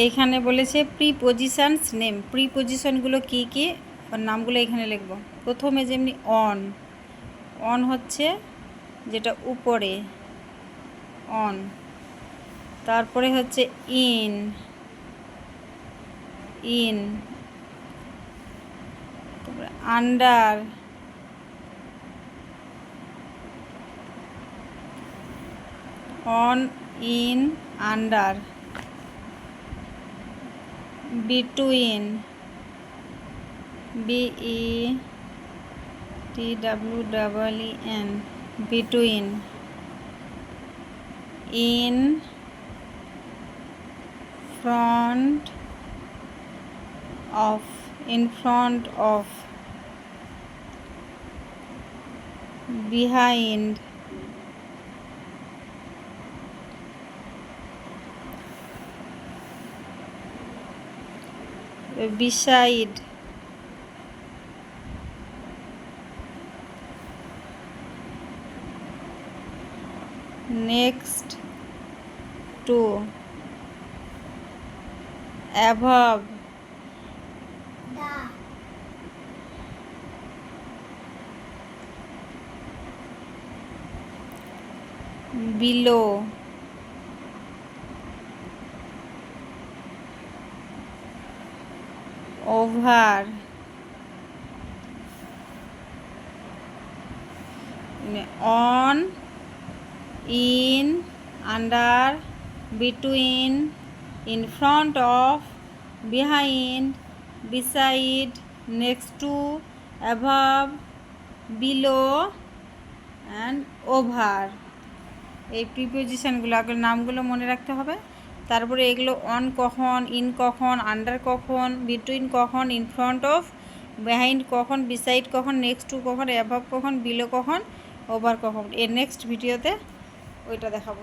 এইখানে বলেছে prepositions name, প্রিপজিশনগুলো কী কী আর নামগুলো এখানে লিখব। প্রথমে যেমনি অন, অন হচ্ছে যেটা উপরে, অন। তারপরে হচ্ছে ইন, ইন। তারপরে under, on, in, under. Between, BETWEEN, between. In front of, in front of. Behind, beside, next to, above, below, over, on, in, under, between, in front of, behind, beside, next to, above, below and over। এই প্রিপোজিশনগুলো আগে নামগুলো মনে রাখতে হবে। তারপরে এগুলো on কখন, in কখন, আন্ডার কখন, বিটুইন কখন, ইন ফ্রন্ট অফ, বিহাইন্ড কখন, বিসাইড কখন, নেক্সট টু কখন, অ্যাভাব কখন, বিলো কখন, ওভার কখন। এর নেক্সট ভিডিওতে ওইটা দেখাবো।